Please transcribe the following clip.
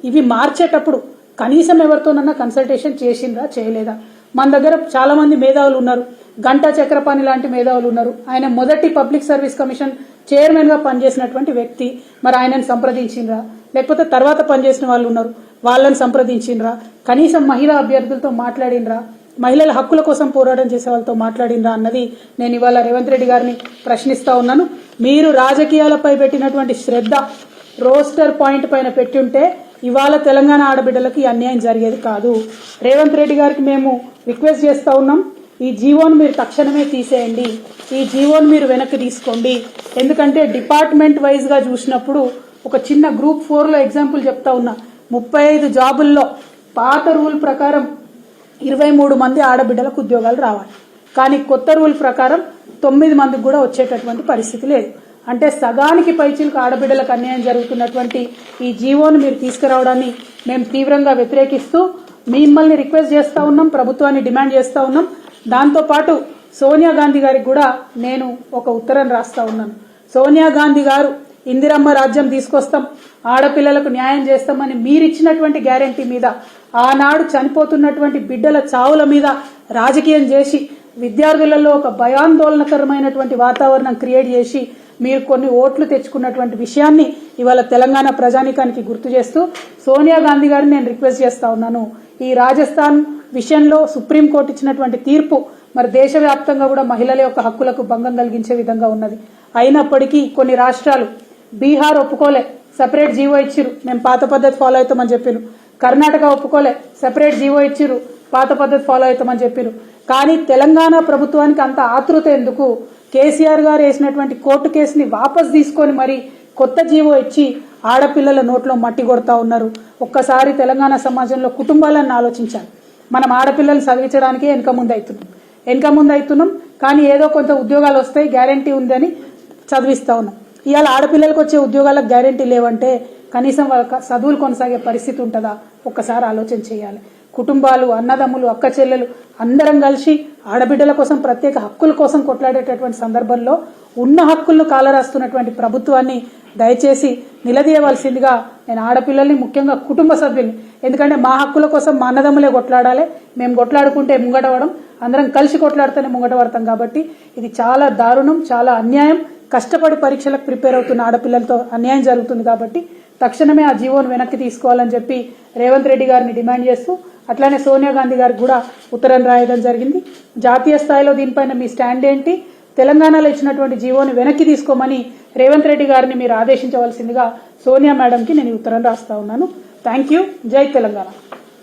ఇవి మార్చేటప్పుడు కనీసం ఎవరితోనన్నా కన్సల్టేషన్ చేసిండ్రా చేయలేదా? మన దగ్గర చాలా మంది మేధావులు ఉన్నారు. గంటా చక్రపాణి లాంటి మేధావులు ఉన్నారు. ఆయన మొదటి పబ్లిక్ సర్వీస్ కమిషన్ చైర్మన్ గా పనిచేసినటువంటి వ్యక్తి. మరి ఆయనను సంప్రదించిండ్రా? లేకపోతే తర్వాత పనిచేసిన వాళ్ళు ఉన్నారు, వాళ్ళని సంప్రదించిండ్రా? కనీసం మహిళా అభ్యర్థులతో మాట్లాడిండ్రా? మహిళల హక్కుల కోసం పోరాటం చేసే వాళ్ళతో మాట్లాడిండ్రా అన్నది నేను ఇవాళ రేవంత్ రెడ్డి గారిని ప్రశ్నిస్తా ఉన్నాను. మీరు రాజకీయాలపై పెట్టినటువంటి శ్రద్ధ రోస్టర్ పాయింట్ పైన పెట్టి ఉంటే ఇవాళ తెలంగాణ ఆడబిడ్డలకి అన్యాయం జరిగేది కాదు. రేవంత్ రెడ్డి గారికి మేము రిక్వెస్ట్ చేస్తా ఉన్నాం, ఈ జీవోను మీరు తక్షణమే తీసేయండి, ఈ జీవోను మీరు వెనక్కి తీసుకోండి. ఎందుకంటే డిపార్ట్మెంట్ వైజ్ గా చూసినప్పుడు ఒక చిన్న గ్రూప్ 4లో ఎగ్జాంపుల్ చెప్తా ఉన్నా, 35 జాబుల్లో పాత రూల్ ప్రకారం 23 మంది ఆడబిడ్డలకు ఉద్యోగాలు రావాలి. కానీ కొత్త రూల్ ప్రకారం 9 మందికి కూడా వచ్చేటటువంటి పరిస్థితి లేదు. అంటే సగానికి పైచిలకు ఆడబిడ్డలకు అన్యాయం జరుగుతున్నటువంటి ఈ జీవోను మీరు తీసుకురావడాన్ని మేము తీవ్రంగా వ్యతిరేకిస్తూ మిమ్మల్ని రిక్వెస్ట్ చేస్తా ఉన్నాం, ప్రభుత్వాన్ని డిమాండ్ చేస్తా ఉన్నాం. దాంతోపాటు సోనియా గాంధీ గారికి కూడా నేను ఒక ఉత్తరం రాస్తా ఉన్నాను. సోనియా గాంధీ గారు ఇందిరమ్మ రాజ్యం తీసుకొస్తాం, ఆడపిల్లలకు న్యాయం చేస్తామని మీరిచ్చినటువంటి గ్యారంటీ మీద, ఆనాడు చనిపోతున్నటువంటి బిడ్డల చావుల మీద రాజకీయం చేసి విద్యార్థులలో ఒక భయాందోళనకరమైనటువంటి వాతావరణం క్రియేట్ చేసి మీరు కొన్ని ఓట్లు తెచ్చుకున్నటువంటి విషయాన్ని ఇవాళ తెలంగాణ ప్రజానీకానికి గుర్తు చేస్తూ సోనియా గాంధీ గారిని నేను రిక్వెస్ట్ చేస్తా ఉన్నాను. ఈ రాజస్థాన్ విషయంలో సుప్రీంకోర్టు ఇచ్చినటువంటి తీర్పు మరి దేశవ్యాప్తంగా కూడా మహిళల యొక్క హక్కులకు భంగం కలిగించే విధంగా ఉన్నది. అయినప్పటికీ కొన్ని రాష్ట్రాలు, బీహార్ ఒప్పుకోలే, సెపరేట్ జీవో ఇచ్చిరు, మేము పాత పద్ధతి ఫాలో అవుతామని చెప్పారు. కర్ణాటక ఒప్పుకోలే, సెపరేట్ జీవో ఇచ్చిరు, పాత పద్ధతి ఫాలో అవుతామని చెప్పారు. కానీ తెలంగాణ ప్రభుత్వానికి అంత ఆతృత ఎందుకు? కేసీఆర్ గారు వేసినటువంటి కోర్టు కేసుని వాపస్ తీసుకొని మరి కొత్త జీవో ఇచ్చి ఆడపిల్లల నోట్లో మట్టి కొడతా ఉన్నారు. ఒక్కసారి తెలంగాణ సమాజంలో కుటుంబాలను ఆలోచించాలి. మనం ఆడపిల్లలు చదివించడానికే వెనక ముందు అవుతున్నాం. కానీ ఏదో కొంత ఉద్యోగాలు వస్తాయి, గ్యారంటీ ఉందని చదివిస్తా ఉన్నాం. ఇవాళ ఆడపిల్లలకు వచ్చే ఉద్యోగాలకు గ్యారంటీ లేవంటే కనీసం వాళ్ళ చదువులు కొనసాగే పరిస్థితి ఉంటుందా? ఒక్కసారి ఆలోచన చేయాలి. కుటుంబాలు, అన్నదమ్ములు, అక్క చెల్లెలు అందరం కలిసి ఆడబిడ్డల కోసం, ప్రత్యేక హక్కుల కోసం కొట్లాడేటటువంటి సందర్భంలో ఉన్న హక్కులను కాలరాస్తున్నటువంటి ప్రభుత్వాన్ని దయచేసి నిలదీయవలసిందిగా నేను ఆడపిల్లల్ని, ముఖ్యంగా కుటుంబ సభ్యుల్ని, ఎందుకంటే మా హక్కుల కోసం మా అన్నదమ్ములే కొట్లాడాలి, మేము కొట్లాడుకుంటే ముంగటపడం, అందరం కలిసి కొట్లాడితేనే ముంగటపడతాం. కాబట్టి ఇది చాలా దారుణం, చాలా అన్యాయం. కష్టపడి పరీక్షలకు ప్రిపేర్ అవుతున్న ఆడపిల్లలతో అన్యాయం జరుగుతుంది. కాబట్టి తక్షణమే ఆ జీవోను వెనక్కి తీసుకోవాలని చెప్పి రేవంత్ రెడ్డి గారిని డిమాండ్ చేస్తూ, అట్లానే సోనియా గాంధీ గారికి కూడా ఉత్తరం రాయడం జరిగింది. జాతీయ స్థాయిలో దీనిపైన మీ స్టాండ్ ఏంటి? తెలంగాణలో ఇచ్చినటువంటి జీవోని వెనక్కి తీసుకోమని రేవంత్ రెడ్డి గారిని మీరు ఆదేశించవలసిందిగా సోనియా మేడంకి నేను ఉత్తరం రాస్తా ఉన్నాను. Thank you. జై తెలంగాణ.